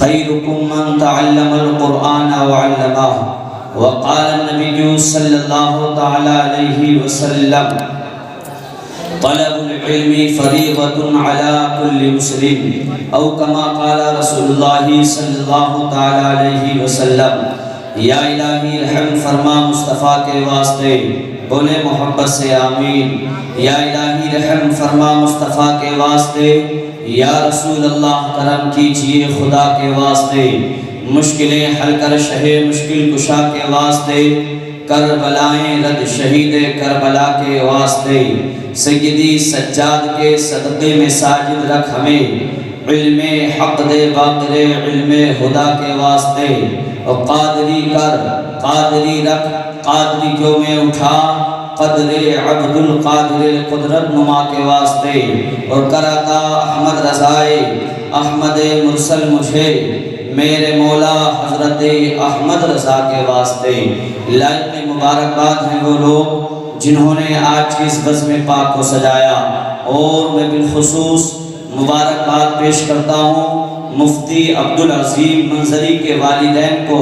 خيركم من تعلم القرآن وعلمه وقال النبي صلى الله تعالى عليه وسلم طلب العلم فریضۃ علی کل مسلم او کما قال رسول اللہ صلی اللہ تعالی علیہ وسلم۔ یا الہی رحم فرما مصطفیٰ کے واسطے، بولے محبت سے آمین۔ یا الہی رحم فرما مصطفیٰ کے واسطے، یا رسول اللہ کرم کیجئے خدا کے واسطے، مشکلیں حل کر شہ مشکل کشا کے واسطے، کربلائیں رد شہید کربلا کے واسطے، سیدی سجاد کے صدقے میں ساجد رکھ ہمیں، علم حق دے باقر علم خدا کے واسطے، اور قادری کر قادری رکھ قادری کیوں میں اٹھا، قدر عبد القادر قدرت نما کے واسطے، اور کرتا احمد رضائے احمد مرسل مجھے میرے مولا حضرت احمد رضا کے واسطے۔ لائق مبارکباد ہیں وہ لوگ جنہوں نے آج کی اس بزم پاک کو سجایا، اور میں بالخصوص مبارکباد پیش کرتا ہوں مفتی عبدالعظیم منظری کے والدین کو،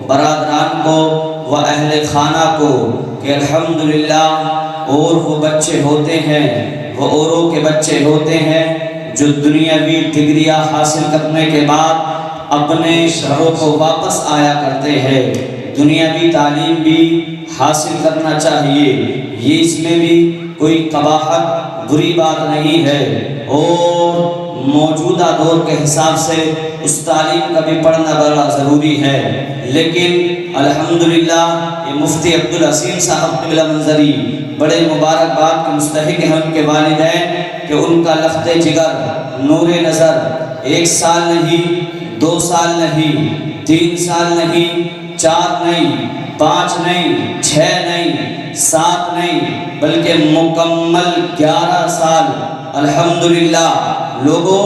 برادران کو و اہل خانہ کو، کہ الحمدللہ اور وہ بچے ہوتے ہیں، وہ اوروں کے بچے ہوتے ہیں جو دنیاوی ڈگریاں حاصل کرنے کے بعد اپنے شہروں کو واپس آیا کرتے ہیں۔ دنیاوی تعلیم بھی حاصل کرنا چاہیے، یہ اس میں بھی کوئی قباحت بری بات نہیں ہے، اور موجودہ دور کے حساب سے اس تعلیم کا بھی پڑھنا بڑا ضروری ہے۔ لیکن الحمدللہ یہ مفتی عبدالعظیم صاحب قبلہ منظری بڑے مبارکباد کے مستحق ہیں ان کے والدین، کہ ان کا لخت جگر نور نظر 1 سال نہیں، 2 سال نہیں، 3 سال نہیں، 4 نہیں، 5 نہیں، 6 نہیں، 7 نہیں، بلکہ مکمل 11 سال الحمدللہ۔ لوگوں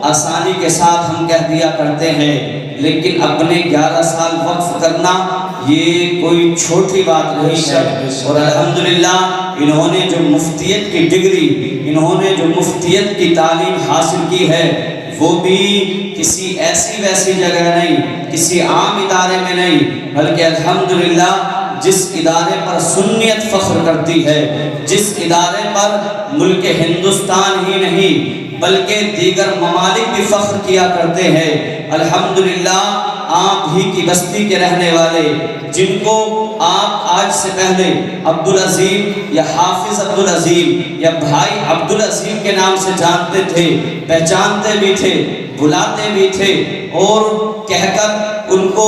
آسانی کے ساتھ ہم کہہ دیا کرتے ہیں، لیکن اپنے 11 سال وقف کرنا یہ کوئی چھوٹی بات نہیں ہے، اور الحمدللہ انہوں نے جو مفتیت کی ڈگری، انہوں نے جو مفتیت کی تعلیم حاصل کی ہے، وہ بھی کسی ایسی ویسی جگہ نہیں، کسی عام ادارے میں نہیں، بلکہ الحمدللہ جس ادارے پر سنیت فخر کرتی ہے، جس ادارے پر ملک ہندوستان ہی نہیں بلکہ دیگر ممالک بھی فخر کیا کرتے ہیں، الحمدللہ آپ ہی کی بستی کے رہنے والے، جن کو آپ آج سے پہلے عبدالعظیم یا حافظ عبدالعظیم یا بھائی عبدالعظیم کے نام سے جانتے تھے، پہچانتے بھی تھے، بلاتے بھی تھے، اور کہہ کر ان کو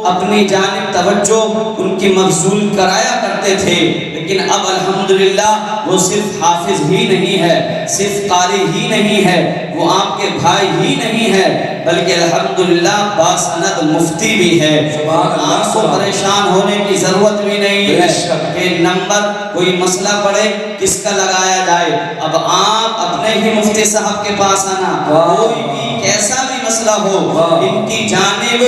اپنی جانب توجہ ان کی مبذول کرایا کرتے تھے، لیکن اب الحمدللہ وہ صرف حافظ ہی نہیں ہے، صرف قاری ہی نہیں ہے، وہ آپ کے بھائی ہی نہیں ہے، بلکہ الحمدللہ باسند مفتی بھی ہے۔ آپ کو پریشان ہونے کی ضرورت بھی نہیں ہے کہ نمبر کوئی مسئلہ پڑے کس کا لگایا جائے، اب آپ اپنے ہی مفتی صاحب کے پاس آنا، کوئی بھی کیسا بھی مسئلہ ہو ان کی جانب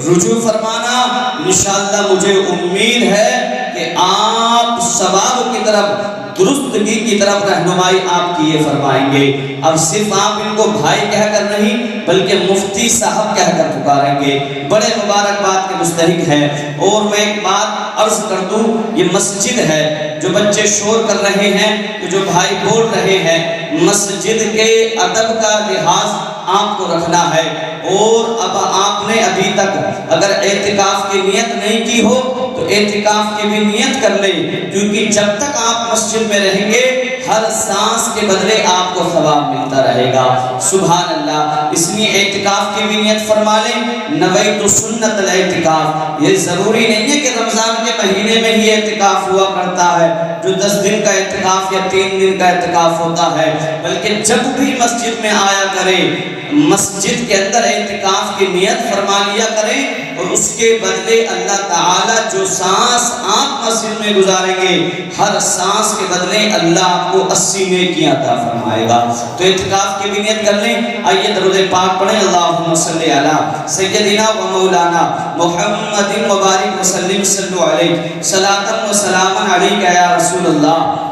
رجوع فرمانا، انشاءاللہ مجھے امید ہے کہ آپ ثواب کی طرف، درستگی کی طرف رہنمائی آپ کی یہ فرمائیں گے۔ اب صرف آپ ان کو بھائی کہہ کر نہیں بلکہ مفتی صاحب کہہ کر پکاریں گے، بڑے مبارکباد کے مستحق ہیں۔ اور میں ایک بات عرض کر دوں، یہ مسجد ہے، جو بچے شور کر رہے ہیں، جو بھائی بول رہے ہیں، مسجد کے ادب کا لحاظ آپ کو رکھنا ہے، اور اب آپ نے ابھی تک اگر اعتکاف کی نیت نہیں کی ہو تو اعتکاف کی بھی نیت کر لیں، کیونکہ جب تک آپ مسجد میں رہیں گے ہر سانس کے بدلے آپ کو ثواب ملتا رہے گا، سبحان اللہ۔ اس لیے اعتکاف کی بھی نیت فرما لیں، نویت سنت الاعتکاف۔ یہ ضروری نہیں ہے کہ رمضان کے مہینے میں ہی اعتکاف ہوا کرتا ہے، جو 10 دن کا اعتکاف یا 3 دن کا اعتکاف ہوتا ہے، بلکہ جب بھی مسجد میں آیا کریں، مسجد کے اندر اعتکاف کی نیت فرما لیا کریں، اور اس کے بدلے اللہ تعالیٰ جو سانس آپ مسجد میں گزاریں گے، ہر سانس کے بدلے اللہ آپ کو 80 نیکیاں عطا فرمائے گا۔ تو اعتکاف کی بھی نیت کر لیں۔ آئیے درود پاک پڑھیں، اللہم صلی علی سیدنا و مولانا محمد مبارک وسلم، صلو علیہ صلاۃ و سلام علیک یا رسول اللہ۔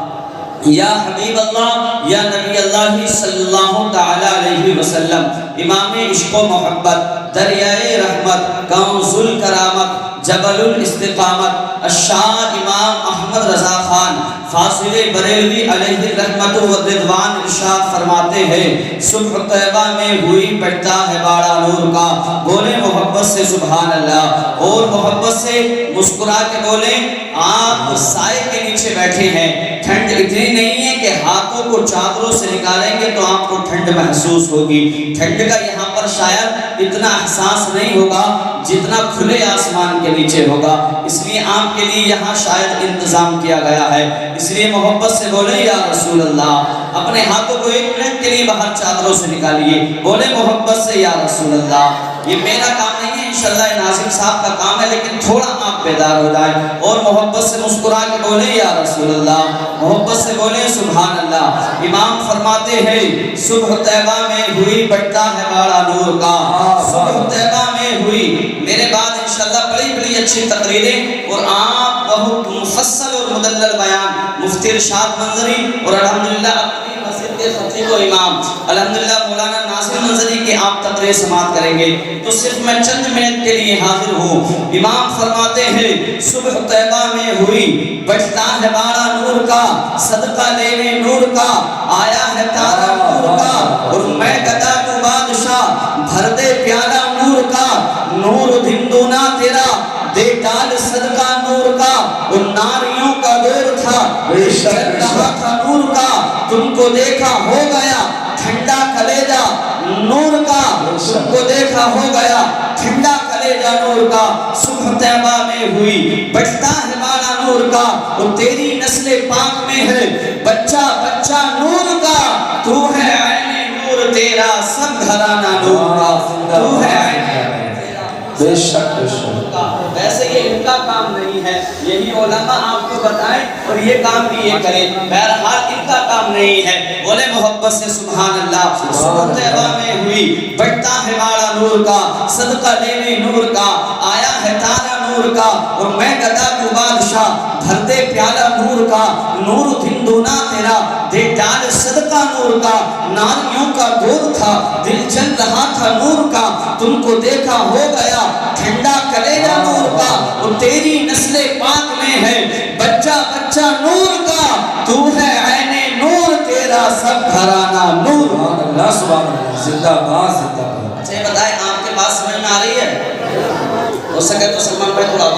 یا حبیب اللہ، یا نبی اللہ صلی اللہ تعالی علیہ وسلم، امام عشق و محبت، دریائے رحمت، کنز الکرامت، جبل الاستقامت، الشاہ امام احمد رضا خان فاضل بریلوی علیہ رحمت و رضوان ارشاد فرماتے ہیں، صبح طیبہ میں ہوئی بڑھتا ہے باڑا نور کا، بولے محبت سے سبحان اللہ، اور محبت سے مسکرا کے بولیں آپ سائے کے نیچے بیٹھے ہیں، ٹھنڈ اتنی نہیں ہے کہ ہاتھوں کو چادروں سے نکالیں گے تو آپ کو ٹھنڈ محسوس ہوگی، ٹھنڈ کا یہاں پر شاید اتنا احساس نہیں ہوگا جتنا کھلے آسمان کے نیچے ہوگا، اس لیے آپ کے لیے یہاں شاید انتظام کیا گیا ہے، اس لیے محبت سے بولے یا رسول اللہ، اپنے ہاتھوں کو ایک منٹ کے لیے باہر چادروں سے نکالیے، بولے محبت سے یا رسول اللہ۔ یہ میرا کام نہیں ہے، انشاءاللہ یہ ناظم صاحب کا کام ہے، لیکن تھوڑا آپ بیدار ہو جائیں اور محبت سے مسکرا کے بولے یا رسول اللہ، محبت سے بولے سبحان اللہ۔ امام فرماتے ہیں صبح طیبہ میں ہوئی بڑھتا ہے باڑا نور کا، صبح طیبہ میں ہوئی، میرے بعد انشاءاللہ بڑی بڑی اچھی تقریریں اور آپ بہت مفصل اور مدلل بیان مفتی ارشاد منظری اور الحمدللہ اپنی مسجد کے خطیب و امام الحمدللہ مولانا ناصر منظری کی آپ تقریر سماعت کریں گے، تو صرف میں چند منٹ کے لیے حاضر ہوں۔ امام فرماتے ہیں صبح طیبہ میں ہوئی بڑھتا ہے باڑا نور کا، صدقہ لینے نور کا، آیا ہے تارا نور کا، اور میں گدا تو بادشاہ بھر دے پیالہ نور کا، نور دھندونا تیرا دے ڈال صدقہ نور کا، اور ناریوں کا دور تھا چل رہا تھا نور کا، تم کو دیکھا ہو گیا ٹھنڈا کلیجہ نور کا، تم کو دیکھا ہو گیا ٹھنڈا کلیجہ نور کا، صبح طیبہ میں ہوئی بڑھتا ہے باڑا نور کا، اور تیری نسل پاک میں ہے بچہ بچہ نور کا، تو ہے عین نور تیرا سب گھرانہ نور کا، تو ہے عین بے شک ویسے یہ ان کا کام نہیں ہے، یہی علماء آپ کو بتائیں اور یہ کام بھی یہ کریں، بہرحال ان کا کام نہیں ہے، بولے محبت سے سبحان اللہ۔ صبح طیبہ میں ہوئی بڑھتا ہے باڑا نور کا، صدقہ لینے نور کا، آیا ہے تارا نور کا، اور میں گدا تو بادشاہ بھر دے پیالہ نور کا، نور دھندونا تیرا دے ڈال صدقہ نور کا، ناریوں کا دور تھا دل جل رہا تھا نور کا، تم کو دیکھا ہو گیا ٹھنڈا کلیجہ نور کا، اور تیری نسل پاک میں ہے بچہ بچہ نور کا، تو ہے عین نور تیرا سب گھرانہ نور۔ سبحان اللہ سبحان اللہ، زندہ باد زندہ باد۔ اچھا یہ بتائیں آپ کے پاس سمجھ میں آ رہی ہے؟ ہو سکے تو سلمان بھائی تھوڑا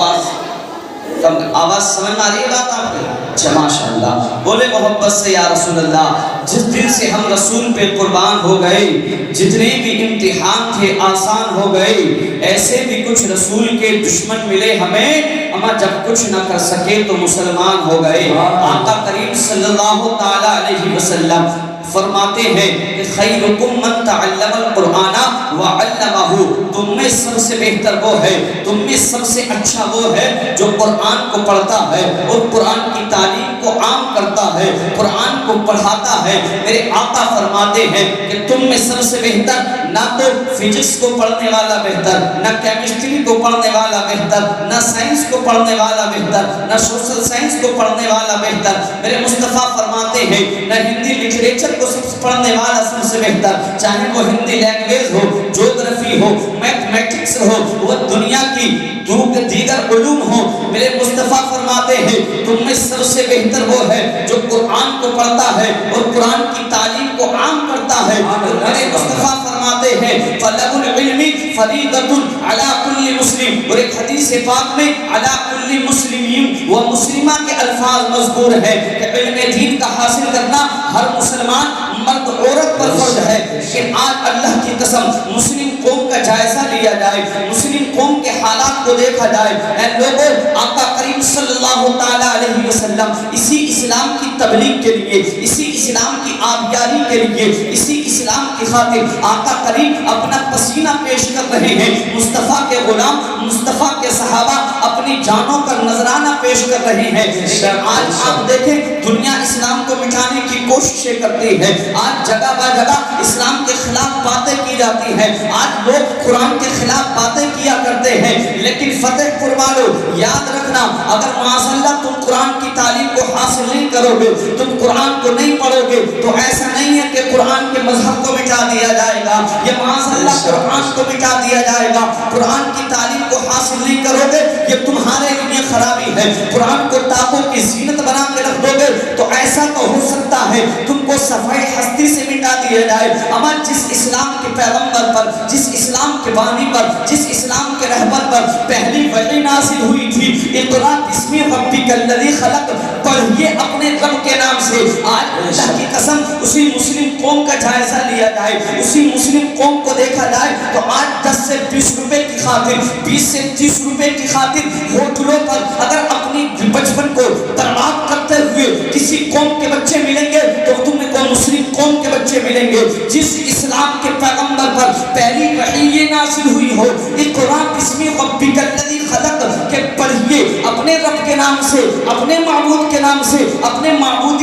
آواز سمجھ میں آ رہی ہے بات آپ کو؟ اچھا ماشاءاللہ، بولے محبت سے یا رسول اللہ۔ جس دن سے ہم رسول پہ قربان ہو گئے، جتنے بھی امتحان تھے آسان ہو گئے، ایسے بھی کچھ رسول کے دشمن ملے ہمیں، اما جب کچھ نہ کر سکے تو مسلمان ہو گئے۔ آقا کریم صلی اللہ تعالی علیہ وسلم فرماتے ہیں کہ خیرکم من تعلم القرآن وعلمہ، تم میں سب سے بہتر وہ ہے، تم میں سب سے اچھا وہ ہے جو قرآن کو پڑھتا ہے اور قرآن کی تعلیم کو عام کرتا ہے، قرآن کو پڑھاتا ہے۔ میرے آقا فرماتے ہیں کہ تم میں سب سے بہتر نہ تو فزکس کو پڑھنے والا بہتر، نہ کیمسٹری کو پڑھنے والا بہتر، نہ سائنس کو پڑھنے والا بہتر، نہ سوشل سائنس کو پڑھنے والا بہتر۔ میرے مصطفیٰ فرماتے ہیں نہ ہندی لٹریچر کو سب سے پڑھنے والا سب سے بہتر، چاہے وہ ہندی لینگویج ہو، جیوگرافی ہو، میتھمیٹکس ہو، وہ دنیا کی دیگر علوم ہو۔ میرے مصطفیٰ فرماتے ہیں تم میں سب سے بہتر وہ ہے جو قرآن کو پڑھتا ہے اور قرآن کی تعلیم کو عام کرتا ہے۔ میرے مصطفیٰ فرماتے ہیں طلب العلم فریضۃ علی کل مسلم، اور ایک حدیث پاک میں علی کل مسلمین و مسلمہ کے الفاظ مذکور ہے کہ علم دین کا حاصل کرنا ہر مسلمان مرد عورت پر فرض ہے۔ لیکن آج اللہ کی قسم مسلم قوم کا جائزہ لیا جائے، مسلم قوم کے حالات کو دیکھا جائے، اے لوگوں آقا کریم صلی اللہ تعالی علیہ وسلم اسی اسلام کی تبلیغ کے لیے، اسی اسلام کی آبیاری کے لیے، اسی اسلام کی خاطر آقا کریم اپنا پسینہ پیش کر رہے ہیں۔ مصطفیٰ کے غلام، مصطفیٰ کے صحابہ اپنی جانوں کا نذرانہ پیش کر رہے ہیں۔ لیکن آج آپ دیکھیں دنیا اسلام کو مٹانے کی کوششیں کرتی ہے، آج جگہ با جگہ اسلام کے خلاف باتیں کی جاتی ہیں، آج لوگ قرآن کے خلاف باتیں کیا کرتے کرتے ہیں، لیکن فتح فرما لو، یاد رکھنا اگر معاذ اللہ تم قرآن کی تعلیم کو حاصل نہیں کرو گے، تم قرآن کو نہیں پڑھو گے، تو ایسا نہیں ہے کہ قرآن کے مذہب کو مٹا دیا جائے گا، یہ معاذ اللہ قرآن کو مٹا دیا جائے گا۔ قرآن کی تعلیم کو حاصل نہیں کرو گے، یہ تمہارے لیے خرابی ہے۔ قرآن کو تاغوں کی زینت بنا کے رکھ دو گے تو ایسا تو ہو سکتا ہے تم کو صفحہ ہستی سے مٹا دیا جائے، اما جس اسلام کے پیغمبر پر، جس اسلام کے بانی پر، جس اسلام کے رہبر پر پہلی وحی نازل ہوئی تھی، اقرأ باسم ربک الذی خلق، پڑھیے اپنے رب کے نام سے۔ آج اللہ کی قسم اسی مسلم قوم کا جائزہ لیا جائے، اسی مسلم قوم کو دیکھا جائے تو آج 10 سے 20 روپے کی خاطر، 20 سے 30 روپے کی خاطر ہوٹلوں پر اگر اپنی بچپن کو برباد کرتے ہوئے کسی قوم کے بچے ملیں گے تو تمہیں کو مسلم قوم کے بچے ملیں گے۔ جس اسلام کے پیغمبر پر پہلی وحی نازل ہوئی ہو، اقرأ باسم ربک الذی خلق، کہ پڑھیے اپنے رب کے نام سے، اپنے معبود کے نام سے، اپنے معبود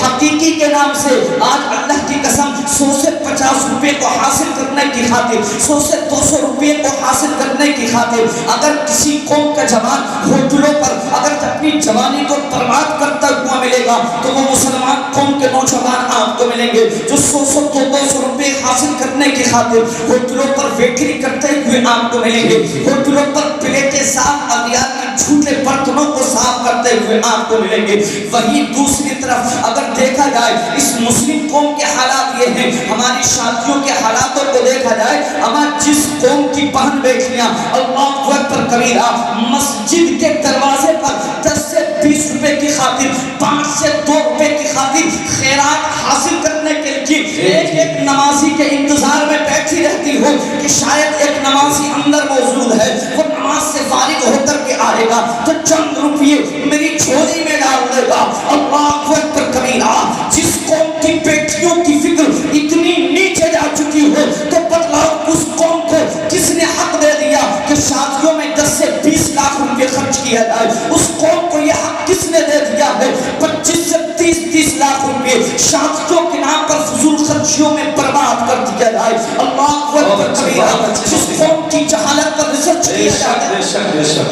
حقیقی کے نام سے۔ آج اللہ کی قسم 100 سے 50 روپے کو حاصل کرنے کی خاطر، 100 سے 200 روپے کو حاصل کرنے کی خاطر اگر کسی قوم کا جوان ہوٹلوں پر اگر اپنی جوانی کو برباد کرتا ہوا ملے گا تو وہ مسلمان قوم کے نوجوان آپ کو ملیں گے جو 100-200 روپے حاصل کرنے کی خاطر ہوٹلوں پر ویٹری کرتے ہوئے آپ کو ملیں گے، ہوٹلوں پر پلیٹیں صاف اغیار کی جھوٹے برتنوں کو صاف کرتے ہوئے آپ کو ملیں گے۔ وہیں دوسری طرف اگر دیکھا جائے اس مسلم قوم کے حالات یہ ہیں، ہماری شادیوں کے حالاتوں کو دیکھا جائے، اما جس قوم کی بہن بیٹیاں اللہ اکبر کبیرہ مسجد کے دروازے پر 10 سے 20 روپے کی خاطر، 5 سے 2 روپے کی خاطر خیرات حاصل کرنے کے لیے ایک نمازی کے انتظار میں بیٹھی رہتی ہو کہ شاید ایک نمازی اندر موجود ہے، وہ نماز سے فارغ ہو کر کے آئے گا تو چند روپیے میری جھولی میں ڈال دے گا۔ اللہ اکبر کبیرہ جس قوم کی بیٹیوں کی فکر اتنی نیچے جا چکی ہو تو بتلاؤ اس قوم کو کس نے حق دے دیا کہ شادیوں میں 10 سے 20 لاکھ روپے خرچ کیا جائے؟ اس قوم کو یہ حق کس نے دے دیا ہے 25 سے 30 لاکھ روپے شادیوں کے نام پر فضول خرچیوں میں برباد کر دیا جائے؟ اللہ اکبر کبیرہ جس قوم کی جہالت پر ریسرچ کیا جائے،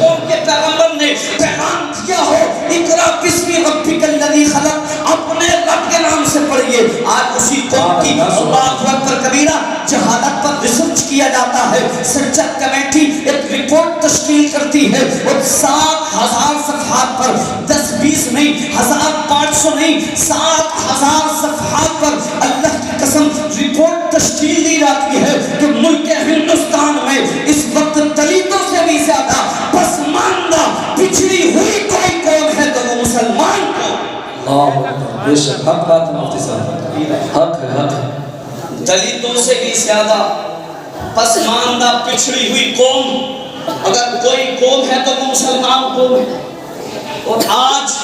قوم کے پیغمبر نے پیغام دیا ہو اقرأ باسم ربک الذی خلق، اپنے رب کے نام سے پڑھیے۔ آج اسی قوم کی اللہ اکبر کبیرہ جہالت پر ریسرچ کیا جاتا ہے، سرچر کمیٹی ایک رپورٹ تشکیل کرتی ہے اور 7,000 صفحات پر 10-20 نہیں، 1,500 نہیں، 7,000 صفحات پر اللہ کی قسم رپورٹ تشکیل دی جاتی ہے کہ ملک ہندوستان میں اس وقت دلتوں سے بھی زیادہ پسماندہ پچھڑی ہوئی کوئی قوم ہے تو وہ مسلمان قوم۔ بے شک حق بات ہے مفتی صاحب، حق ہے، حق ہے۔ دلتوں سے بھی زیادہ پسماندہ پچھڑی ہوئی قوم اگر کوئی قوم ہے تو وہ مسلمان قوم ہے۔ اور آج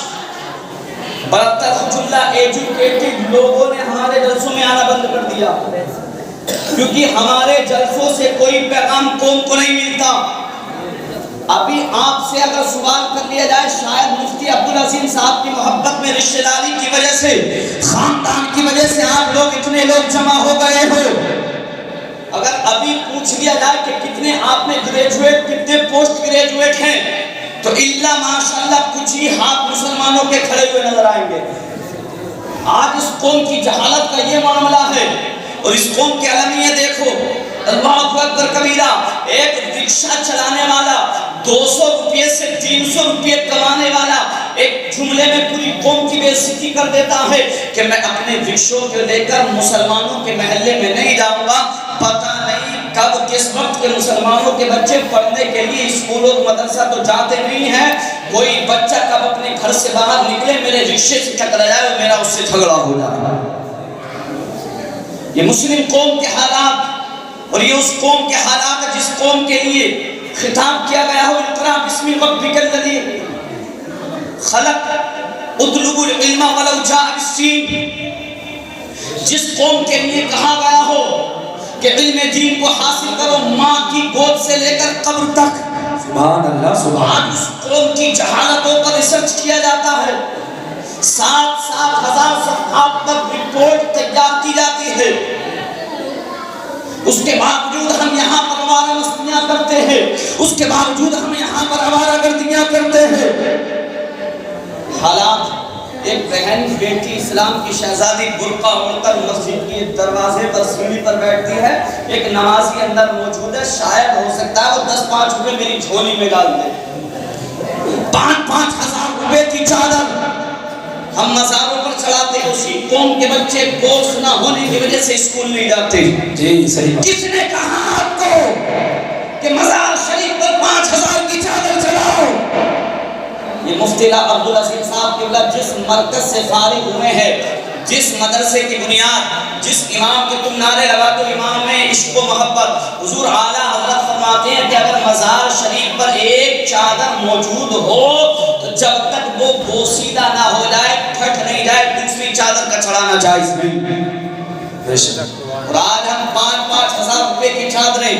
برتر جملہ ایجوکیٹڈ لوگوں نے ہمارے جلسوں میں آنا بند کر دیا کیونکہ ہمارے جلسوں سے کوئی پیغام قوم کو نہیں ملتا۔ ابھی آپ سے اگر سوال کر لیا جائے شاید مفتی عبدالعظیم صاحب کی محبت میں رشتہ داری کی وجہ سے، خاندان کی وجہ سے آپ لوگ اتنے لوگ جمع ہو گئے ہو، اگر ابھی پوچھ لیا جائے کہ کتنے آپ میں گریجویٹ کتنے پوسٹ گریجویٹ ہیں تو اللہ ماشاءاللہ کچھ ہی ہاتھ مسلمانوں کے کھڑے ہوئے نظر آئیں گے۔ آج اس قوم کی جہالت کا یہ معاملہ ہے اور اس قوم کے علمیہ دیکھو، اللہ اکبر کبیرہ ایک رکشہ چلانے والا 200 روپے سے 300 روپے کمانے والا ایک جملے میں پوری قوم کی بے عزتی کر دیتا ہے کہ میں اپنے رکشوں کو لے کر مسلمانوں کے محلے میں نہیں جاؤں گا، پتہ نہیں کب کس وقت کے مسلمانوں کے بچے پڑھنے کے لیے اسکول اور مدرسہ تو جاتے نہیں ہیں، کوئی بچہ کب اپنے گھر سے باہر نکلے میرے رکشے سے ٹکرا جائے اور میرا اس سے جھگڑا ہو جائے۔ یہ مسلم قوم کے حالات اور یہ اس قوم کے حالات جس قوم کے لیے خطاب کیا گیا ہو اقرأ باسم ربک الذی خلق اطلبوا العلم ولو جاء بالسین، جس قوم کے لیے کہا گیا ہو کہ علم دین کو حاصل کرو ماں کی گود سے لے کر قبر تک۔ سبحان اللہ، سبحان اللہ۔ آج اس قوم کی جہالتوں پر ریسرچ کیا جاتا ہے، 7,000 صفحات پر رپورٹ تیار کی جاتی ہے، اس کے باوجود ہم یہاں پر ہمارا مستیاں کرتے ہیں اس کے باوجود ہم یہاں پر آوارہ گردیاں کرتے ہیں۔ حالات، ایک بہن بیٹی اسلام کی شہزادی برقع اوڑھ کر مسجد کے دروازے پر سیڑھی پر بیٹھتی ہے، ایک نمازی اندر موجود ہے، شاید ہو سکتا ہے وہ 10-5 روپے میری جھولی میں ڈال دے۔ 5-5 ہزار روپے کی چادر ہم مزاروں پر چڑھاتے ہیں، اسی قوم کے بچے کورس نہ ہونے کی وجہ سے اسکول نہیں جاتے۔ جی صحیح بات۔ کس نے کہا آپ کو کہ مزار شریف پر 5,000 کی چادر چڑھاؤ؟ یہ مفتی عبدالعزیز صاحب قبلہ جس مرکز سے فارغ ہوئے ہیں، جس مدرسے کی بنیاد، جس امام کے تم نعرے لگا تو امام میں عشق و محبت، حضور اعلیٰ حضرت فرماتے ہیں کہ اگر مزار شریف پر ایک چادر موجود ہو تو جب تک وہ بوسیدہ نہ ہو جائے، پھٹ نہیں جائے، دوسری چادر کا چڑھانا جائز نہیں۔ اور آج ہم 5-5 ہزار روپے کی چادریں،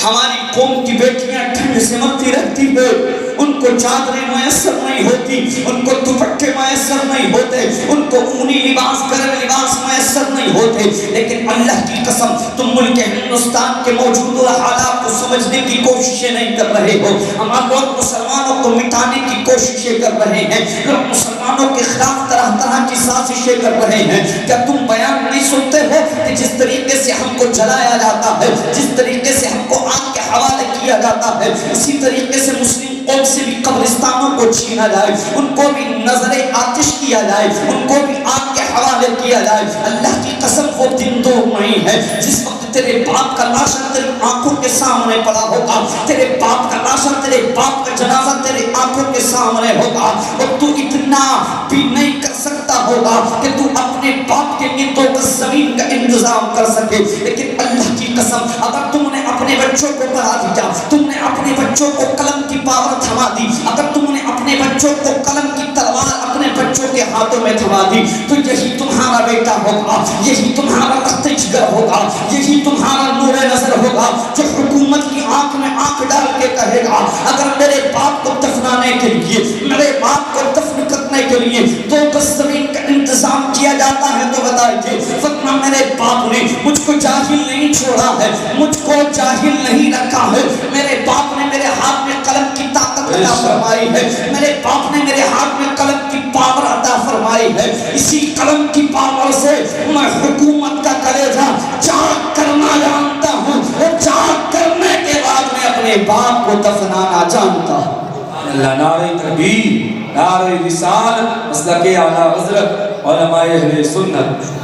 ہماری قوم کی بیٹیاں ٹھنڈ سے مرتی رہتی ہے، ان کو چادریں میسر نہیں ہوتی، ان کو دوپٹے میسر نہیں ہوتے، ان کو اونی لباس گرم لباس میسر نہیں ہوتے، لیکن اللہ کی قسم تم ملک ہندوستان کے موجودہ حالات کو سمجھنے کی کوششیں نہیں کر رہے ہو۔ ہمارے لوگ مسلمانوں کو مٹانے کی کوششیں کر رہے ہیں، لوگ مسلمانوں کے خلاف طرح طرح کی سازشیں کر رہے ہیں۔ کیا تم بیان نہیں سنتے ہو کہ جس طریقے سے ہم کو جلایا جاتا ہے، جس طریقے سے ہم کو آگ کے حوالے کیا جاتا ہے، اسی طریقے سے مسلم قوم سے بھی قبرستانوں کو چھینا جائے، ان کو بھی نظر آتش کیا جائے، ان کو بھی آگ کے حوالے کیا جائے۔ اللہ کی قسم وہ دن دور نہیں ہے جس وقت تیرے باپ کا لاشا تیری آنکھوں کے سامنے پڑا ہوگا، تیرے باپ کا لاشا، تیرے باپ کا جنازہ تیرے آنکھوں کے سامنے ہوگا، اور تو اتنا بھی نہیں کر سکتا ہوگا کہ تو اپنے باپ کے لیے تو بس زمین کا انتظام کر سکے۔ لیکن اللہ کی قسم اگر تم نے اپنے بچوں کو پڑھا دیا، تم نے اپنے بچوں کو قلم کی پاور تھما دی، اگر تم نے اپنے بچوں کو قلم کی تلوار اپنے بچوں کے ہاتھوں میں تھما دی، تو یہی تمہارا بیٹا ہوگا، یہی تمہارا رخت جگر ہوگا، یہی تمہارا نور نظر ہوگا جو حکومت کی آنکھ میں آنکھ ڈال کے کہے گا اگر میرے باپ کو دفنانے کے لیے، میرے باپ کو دفن کرنے کے لیے تو بس زمین کا انتظام کیا جاتا ہے تو بتائیے، ورنہ میرے باپ نے مجھ کو جاہل نہیں چھوڑا ہے، مجھ کو جاہل نہیں رکھا ہے، میرے باپ نے میرے ہاتھ میں قلم کی طاقت عطا فرمائی ہے، میرے باپ نے میرے ہاتھ میں قلم کی پاور عطا فرمائی ہے، اسی قلم کی پاور سے میں حکومت کا کلیجہ چاک کرنا جانتا ہوں، اور چاک کرنے کے بعد میں اپنے باپ کو دفنانا جانتا ہوں۔ اللہ نعرہ تکبیر، نعرہ رسالت، مسلک اعلیٰ حضرت علماء اہل سنت۔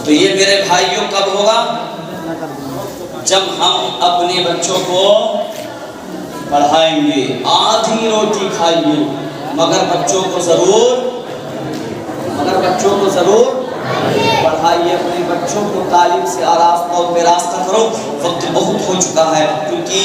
تو یہ میرے بھائیوں کب ہوگا؟ جب ہم اپنے بچوں کو پڑھائیں گے، آدھی روٹی کھائیے مگر بچوں کو ضرور پڑھائیے، اپنے بچوں کو تعلیم سے آراستہ اور پیراستہ کرو۔ وقت بہت ہو چکا ہے کیونکہ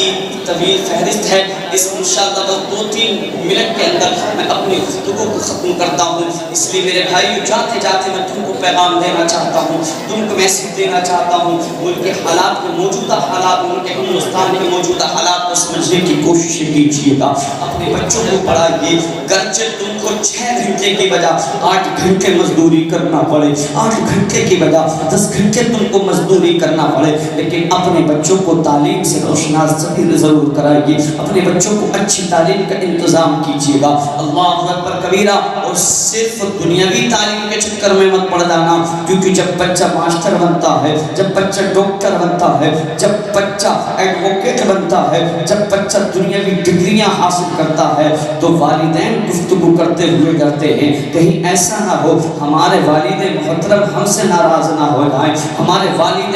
طویل فہرست ہے، اس انشاءاللہ بس 2-3 منٹ کے اندر میں اپنی گفتگو کو ختم کرتا ہوں۔ اس لیے میرے بھائیو جاتے جاتے میں تم کو پیغام دینا چاہتا ہوں، تم کو میسج دینا چاہتا ہوں، ملک کے حالات کو، موجودہ حالات، ملک ہندوستان کے موجودہ حالات کو سمجھنے کی کوشش کیجیے گا، اپنے بچوں کو پڑھائیے، گرچہ تم کو 6 گھنٹے کی بجائے 8 گھنٹے مزدوری کرنا پڑے، 8 گھنٹے کی بجائے 10 گھنٹے تم کو مزدوری کرنا پڑے، لیکن اپنے بچوں کو تعلیم سے روشناس ضرور کرائیے، اپنے بچوں کو اچھی تعلیم کا انتظام کیجیے گا۔ اللہ اکبر کبیرہ، اور صرف دنیاوی تعلیم کے چکر میں مت پڑ جانا، کیونکہ جب بچہ ماسٹر بنتا ہے، جب بچہ ڈاکٹر بنتا ہے، جب بچہ ایڈوکیٹ بنتا ہے، جب بچہ دنیاوی ڈگریاں حاصل کرتا ہے تو والدین گفتگو کرتے ہوئے ڈرتے ہیں کہیں ایسا نہ ہو ہمارے والد محترم ہم سے ناراض نہ ہو جائیں، ہمارے والد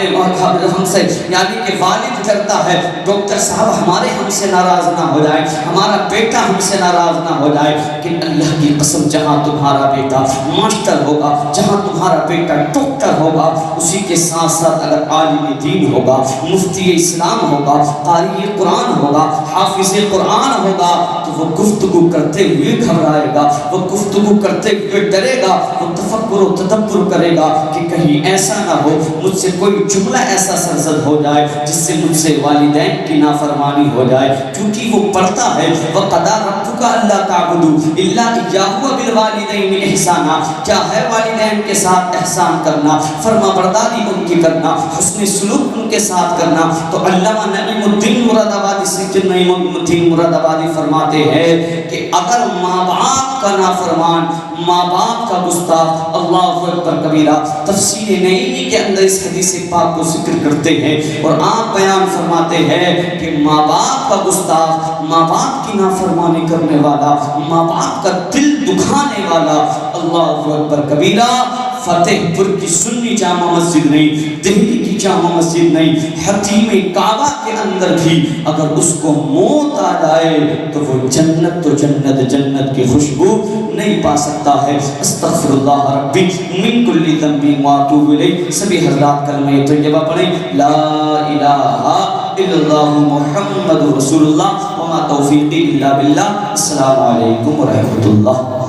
ہم سے، یعنی کہ والد کرتا ہے ڈاکٹر صاحب ہمارے ہم سے ناراض نہ ہو جائے، ہمارا بیٹا ہم سے ناراض نہ ہو جائے۔ کہ اللہ کی قسم جہاں تمہارا بیٹا ماسٹر ہوگا، جہاں تمہارا بیٹا ڈاکٹر ہوگا، اسی کے ساتھ ساتھ اگر عالم دین ہوگا، مفتی اسلام ہوگا، قاری قرآن ہوگا، حافظ قرآن ہوگا، تو وہ گفتگو کرتے ہوئے گھبرائے گا، وہ گفتگو کرتے ہوئے ڈرے گا، وہ تفکر تفکر و تدبر کرے گا کہ کہیں ایسا نہ ہو مجھ سے کوئی جملہ ایسا سرزد ہو جائے جس سے مجھ سے والدین کی نافرمانی ہو جائے، کیونکہ وہ پڑھتا ہے وَقَضَىٰ رَبُّكَ أَلَّا تَعْبُدُوا إِلَّا إِيَّاهُ وَبِالْوَالِدَيْنِ إِحْسَانًا، کیا ہے والدین کے ساتھ احسان کرنا، فرما برداری ان کی کرنا، حسن سلوک ان کے ساتھ کرنا۔ تو علامہ نعیم الدین مراد آبادی سید نعیم الدین مراد آبادی فرماتے ہیں کہ اگر ماں باپ کا نافرمان، ماں باپ کا گستاخ، اللہ اکبر کبیرہ، تفسیر نعیمی کے اندر اس حدیث پاک کو ذکر کرتے ہیں اور آپ بیان فرماتے ہیں کہ ماں باپ کا گستاخ، ماں باپ کی نافرمانی کرنے والا، ماں باپ کا دل دکھانے والا، اللہ اکبر کبیرہ، فتح پور کی سنی جامع مسجد نہیں، دہلی کی جامع مسجد نہیں، حتیم کعبہ کے اندر بھی اگر اس کو موت آ جائے تو وہ جنت تو جنت، جنت کی خوشبو نہیں پا سکتا ہے۔ استغفر اللہ ربی من کل ذنب واتوب الیہ۔ سبھی حضرات کلمہ طیبہ پڑھیں، لا الہ الا اللہ محمد رسول اللہ وما توفیقی الا باللہ۔ السلام علیکم ورحمۃ اللہ۔